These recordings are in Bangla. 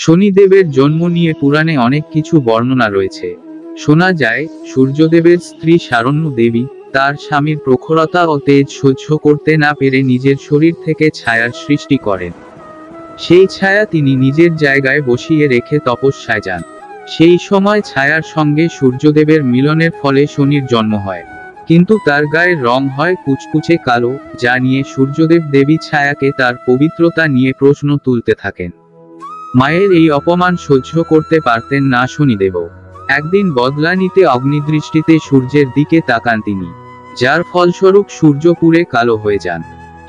শনিদেবের জন্ম নিয়ে পুরাণে অনেক কিছু বর্ণনা রয়েছে। শোনা যায়, সূর্যদেবের স্ত্রী শারণ্য দেবী তার স্বামীর প্রখরতা ও তেজ সহ্য করতে না পেরে নিজের শরীর থেকে ছায়ার সৃষ্টি করেন। সেই ছায়া তিনি নিজের জায়গায় বসিয়ে রেখে তপস্যায় যান। সেই সময় ছায়ার সঙ্গে সূর্যদেবের মিলনের ফলে শনির জন্ম হয়, কিন্তু তার গায়ের রং হয় কুচকুচে কালো, যা নিয়ে সূর্যদেব দেবী ছায়াকে তার পবিত্রতা নিয়ে প্রশ্ন তুলতে থাকেন। মায়ের এই অপমান সহ্য করতে পারতেন না শনিদেবও। একদিন বদলা নিতে অগ্নিদৃষ্টিতে সূর্যের দিকে তাকান তিনি, যার ফলস্বরূপ সূর্য পুড়ে কালো হয়ে যান।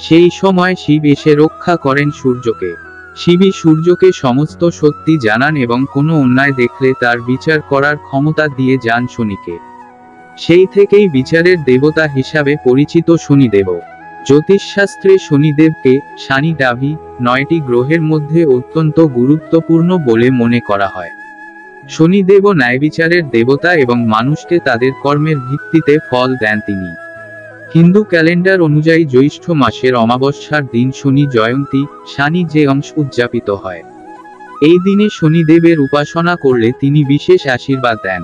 সেই সময় শিব এসে রক্ষা করেন সূর্যকে। শিবই সূর্যকে সমস্ত সত্যি জানান এবং কোনো অন্যায় দেখলে তার বিচার করার ক্ষমতা দিয়ে যান শনিকে। সেই থেকেই বিচারের দেবতা হিসাবে পরিচিত শনিদেবও। জ্যোতিষশাস্ত্রে শনিদেবকে শনি ডাভি 9টি গ্রহের মধ্যে অত্যন্ত গুরুত্বপূর্ণ বলে মনে করা হয়। শনিদেবও ন্যায়বিচারের দেবতা এবং মানুষকে তাদের কর্মের ভিত্তিতে ফল দেন তিনি। হিন্দু ক্যালেন্ডার অনুযায়ী জ্যৈষ্ঠ মাসের অমাবস্যার দিন শনি জয়ন্তী শনি যে অংশ উদযাপিত হয়। এই দিনে শনিদেবের উপাসনা করলে তিনি বিশেষ আশীর্বাদ দেন।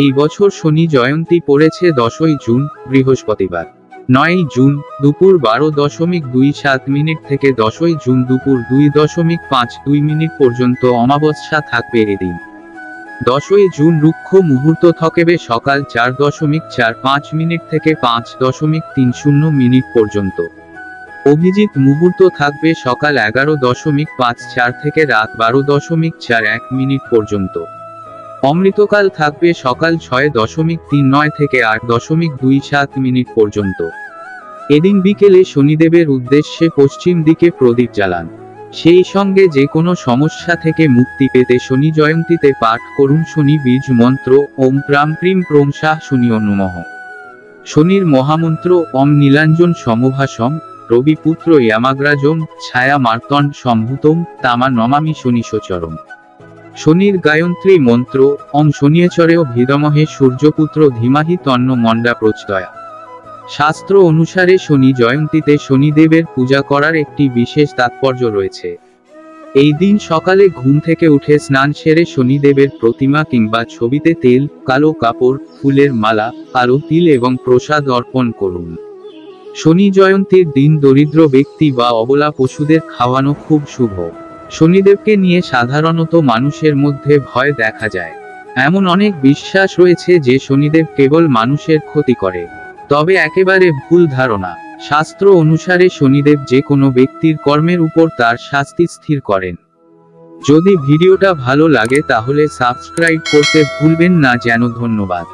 এই বছর শনি জয়ন্তী পড়েছে 10ই জুন, বৃহস্পতিবার। 9ই জুন দুপুর 12.27 থেকে 10ই জুন দুপুর 2.52 পর্যন্ত অমাবস্যা থাকবে এদিন। 10ই জুন রুক্ষ মুহূর্ত থাকবে সকাল 4.45 থেকে 5.30 পর্যন্ত। অভিজিৎ মুহূর্ত থাকবে সকাল 11.54 থেকে রাত 12.41 পর্যন্ত। অমৃতকাল থাকবে সকাল 6.39 থেকে 8.27 পর্যন্ত। এদিন বিকেলে শনিদেবের উদ্দেশ্যে পশ্চিম দিকে প্রদীপ জ্বালান। সেই সঙ্গে যে কোনো সমস্যা থেকে মুক্তি পেতে শনি জয়ন্তীতে পাঠ করুন শনি বীজ মন্ত্র ওম প্রাম প্রিম প্রোম শাহ শনিও নমঃ। শনির মহামন্ত্র ওম নীলাঞ্জন সমভাসম রবিপুত্র ইয়ামাগ্রাজম ছায়া মার্তণ্ড সম্ভূতম তামা নমামি শনিশোচরম। শনির গায়ত্রী মন্ত্র ওম শনিয়েচরেও ভিদমহে সূর্যপুত্র ধীমাহি তন্ন মণ্ডা প্রচদয়া। শাস্ত্র অনুসারে শনি জয়ন্তীতে শনিদেবের পূজা করার একটি বিশেষ তাৎপর্য রয়েছে। এই দিন সকালে ঘুম থেকে উঠে স্নান সেরে শনিদেবের প্রতিমা কিংবা ছবিতে তেল, কালো কাপড়, ফুলের মালা, কালো তিল এবং প্রসাদ অর্পণ করুন। শনি জয়ন্তীর দিন দরিদ্র ব্যক্তি বা অবলা পশুদের খাওয়ানো খুব শুভ। শনিদেবকে নিয়ে সাধারণত মানুষের মধ্যে ভয় দেখা যায়। এমন অনেক বিশ্বাস রয়েছে যে শনিদেব কেবল মানুষের ক্ষতি করে, তবে একেবারে ভুল ধারণা। শাস্ত্র অনুসারে শনিদেব যে কোনো ব্যক্তির কর্মের উপর তার শাস্তি স্থির করেন। যদি ভিডিওটা ভালো লাগে তাহলে সাবস্ক্রাইব করতে ভুলবেন না যেন। ধন্যবাদ।